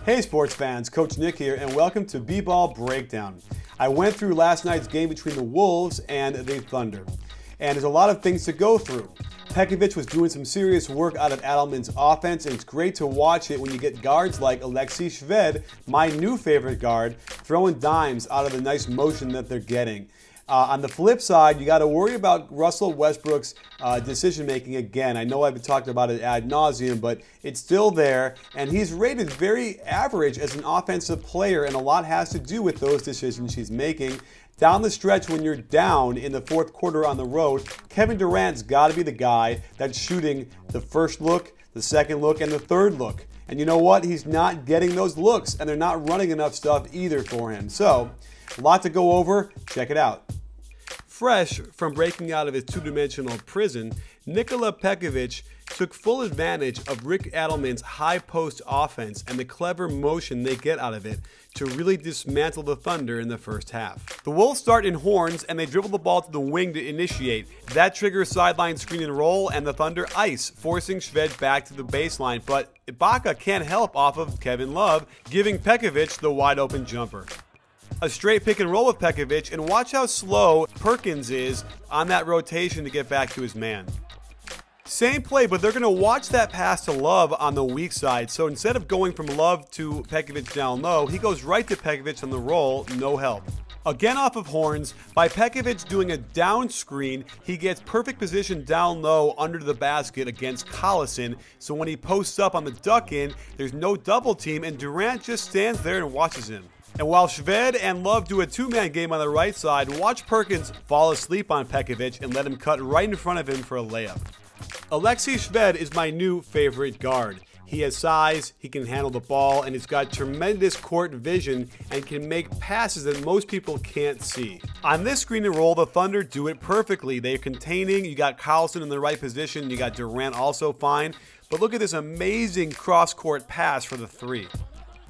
Hey sports fans, Coach Nick here, and welcome to B-Ball Breakdown. I went through last night's game between the Wolves and the Thunder, and there's a lot of things to go through. Pekovic was doing some serious work out of Adelman's offense, and it's great to watch it when you get guards like Alexei Shved, my new favorite guard, throwing dimes out of the nice motion that they're getting. On the flip side, you got to worry about Russell Westbrook's decision-making again. I know I've been talking about it ad nauseum, but it's still there, and he's rated very average as an offensive player, and a lot has to do with those decisions he's making. Down the stretch, when you're down in the fourth quarter on the road, Kevin Durant's got to be the guy that's shooting the first look, the second look, and the third look. And you know what? He's not getting those looks, and they're not running enough stuff either for him. So, a lot to go over. Check it out. Fresh from breaking out of his two-dimensional prison, Nikola Pekovic took full advantage of Rick Adelman's high post offense and the clever motion they get out of it to really dismantle the Thunder in the first half. The Wolves start in horns and they dribble the ball to the wing to initiate. That triggers sideline screen and roll and the Thunder ice, forcing Shved back to the baseline, but Ibaka can't help off of Kevin Love, giving Pekovic the wide open jumper. A straight pick and roll with Pekovic, and watch how slow Perkins is on that rotation to get back to his man. Same play, but they're going to watch that pass to Love on the weak side. So instead of going from Love to Pekovic down low, he goes right to Pekovic on the roll, no help. Again off of horns, by Pekovic doing a down screen, he gets perfect position down low under the basket against Collison. So when he posts up on the duck in, there's no double team, and Durant just stands there and watches him. And while Shved and Love do a two-man game on the right side, watch Perkins fall asleep on Pekovic and let him cut right in front of him for a layup. Alexei Shved is my new favorite guard. He has size, he can handle the ball, and he's got tremendous court vision and can make passes that most people can't see. On this screen and roll, the Thunder do it perfectly. They're containing, you got Collison in the right position, you got Durant also fine, but look at this amazing cross-court pass for the three.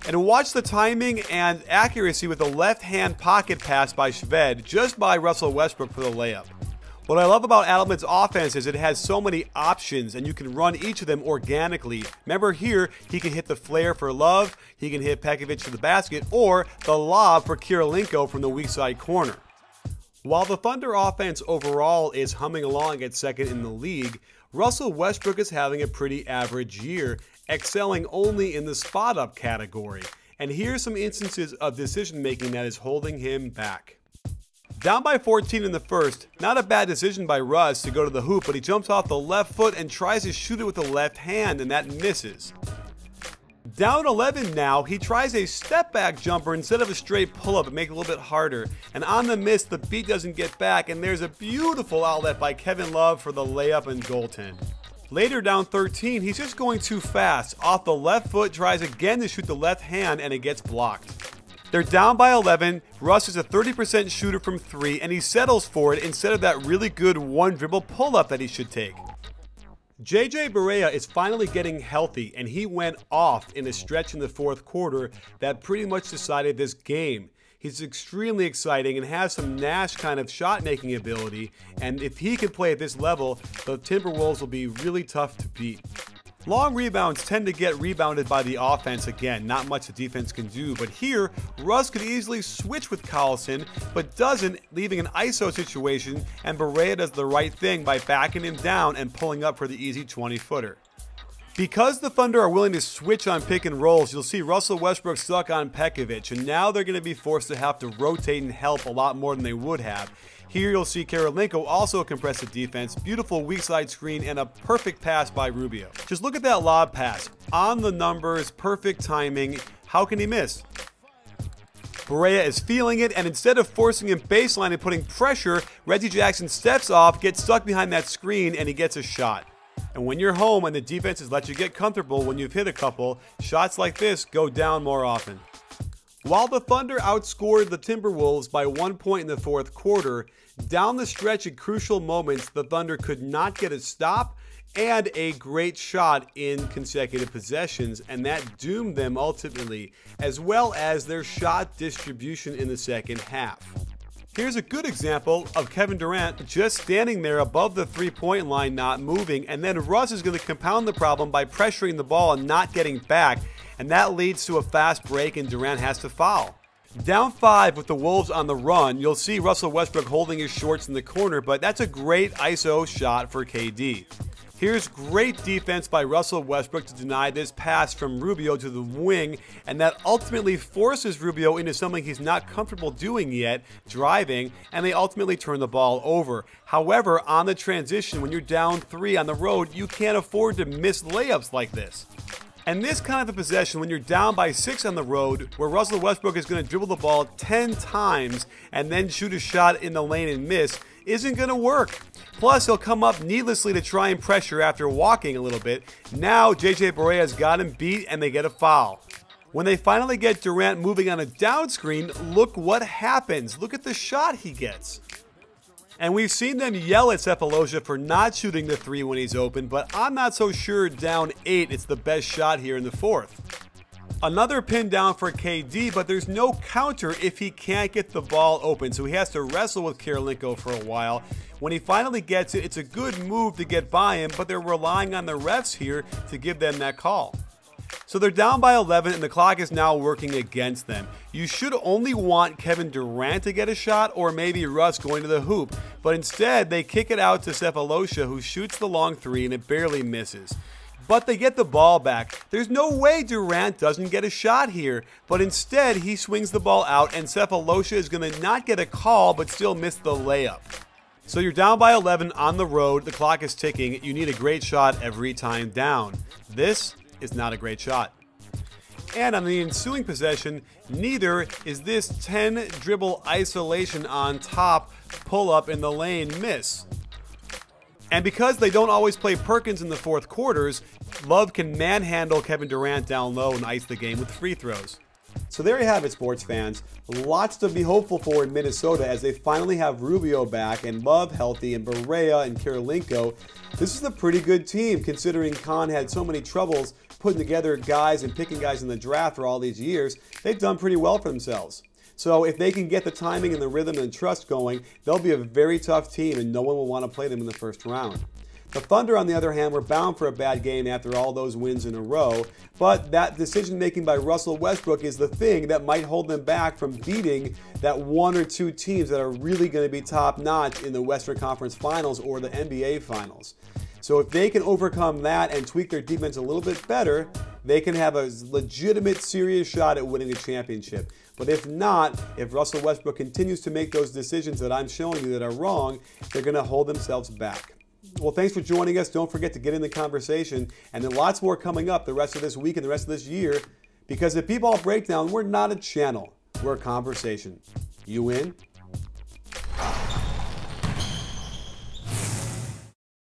And watch the timing and accuracy with the left-hand pocket pass by Shved just by Russell Westbrook for the layup. What I love about Adelman's offense is it has so many options and you can run each of them organically. Remember here, he can hit the flare for Love, he can hit Pekovic to the basket, or the lob for Kirilenko from the weak side corner. While the Thunder offense overall is humming along at second in the league, Russell Westbrook is having a pretty average year, excelling only in the spot-up category. And here's some instances of decision-making that is holding him back. Down by 14 in the first, not a bad decision by Russ to go to the hoop, but he jumps off the left foot and tries to shoot it with the left hand, and that misses. Down 11 now, he tries a step-back jumper instead of a straight pull-up and make it a little bit harder. And on the miss, the beat doesn't get back, and there's a beautiful outlet by Kevin Love for the layup and goaltend. Later down 13, he's just going too fast. Off the left foot, tries again to shoot the left hand, and it gets blocked. They're down by 11. Russ is a 30% shooter from 3, and he settles for it instead of that really good one-dribble pull-up that he should take. JJ Barea is finally getting healthy, and he went off in a stretch in the fourth quarter that pretty much decided this game. He's extremely exciting and has some Nash kind of shot-making ability, and if he can play at this level, the Timberwolves will be really tough to beat. Long rebounds tend to get rebounded by the offense again, not much the defense can do, but here, Russ could easily switch with Collison, but doesn't, leaving an ISO situation, and Barea does the right thing by backing him down and pulling up for the easy 20-footer. Because the Thunder are willing to switch on pick and rolls, you'll see Russell Westbrook stuck on Pekovic, and now they're going to be forced to have to rotate and help a lot more than they would have. Here you'll see Kirilenko also compress the defense, beautiful weak side screen, and a perfect pass by Rubio. Just look at that lob pass. On the numbers, perfect timing. How can he miss? Barea is feeling it, and instead of forcing him baseline and putting pressure, Reggie Jackson steps off, gets stuck behind that screen, and he gets a shot. And when you're home and the defense has let you get comfortable when you've hit a couple, shots like this go down more often. While the Thunder outscored the Timberwolves by 1 point in the fourth quarter, down the stretch at crucial moments, the Thunder could not get a stop and a great shot in consecutive possessions, and that doomed them ultimately, as well as their shot distribution in the second half. Here's a good example of Kevin Durant just standing there above the three-point line, not moving, and then Russ is going to compound the problem by pressuring the ball and not getting back. and that leads to a fast break and Durant has to foul. Down 5 with the Wolves on the run, you'll see Russell Westbrook holding his shorts in the corner, but that's a great ISO shot for KD. Here's great defense by Russell Westbrook to deny this pass from Rubio to the wing, and that ultimately forces Rubio into something he's not comfortable doing yet, driving, and they ultimately turn the ball over. However, on the transition, when you're down 3 on the road, you can't afford to miss layups like this. And this kind of a possession, when you're down by 6 on the road, where Russell Westbrook is going to dribble the ball 10 times and then shoot a shot in the lane and miss, isn't going to work. Plus, he'll come up needlessly to try and pressure after walking a little bit. Now, JJ Barea has got him beat and they get a foul. When they finally get Durant moving on a down screen, look what happens. Look at the shot he gets. And we've seen them yell at Sefolosha for not shooting the 3 when he's open, but I'm not so sure down 8 it's the best shot here in the 4th. Another pin down for KD, but there's no counter if he can't get the ball open, so he has to wrestle with Kirilenko for a while. When he finally gets it, it's a good move to get by him, but they're relying on the refs here to give them that call. So they're down by 11 and the clock is now working against them. You should only want Kevin Durant to get a shot or maybe Russ going to the hoop, but instead they kick it out to Sefolosha, who shoots the long 3 and it barely misses. But they get the ball back. There's no way Durant doesn't get a shot here, but instead he swings the ball out and Sefolosha is going to not get a call but still miss the layup. So you're down by 11 on the road, the clock is ticking, you need a great shot every time down. This is not a great shot. And on the ensuing possession, neither is this 10 dribble isolation on top pull up in the lane miss. And because they don't always play Perkins in the 4th quarters, Love can manhandle Kevin Durant down low and ice the game with free throws. So there you have it, sports fans. Lots to be hopeful for in Minnesota as they finally have Rubio back and Love healthy and Barea and Kirilenko. This is a pretty good team considering Khan had so many troubles putting together guys and picking guys in the draft for all these years. They've done pretty well for themselves. So if they can get the timing and the rhythm and trust going, they'll be a very tough team and no one will want to play them in the first round. The Thunder, on the other hand, were bound for a bad game after all those wins in a row, but that decision-making by Russell Westbrook is the thing that might hold them back from beating that 1 or 2 teams that are really going to be top-notch in the Western Conference Finals or the NBA Finals. So if they can overcome that and tweak their defense a little bit better, they can have a legitimate, serious shot at winning a championship. But if not, if Russell Westbrook continues to make those decisions that I'm showing you that are wrong, they're going to hold themselves back. Well, thanks for joining us. Don't forget to get in the conversation. And then lots more coming up the rest of this week and the rest of this year. Because at B-Ball Breakdown, we're not a channel. We're a conversation. You in?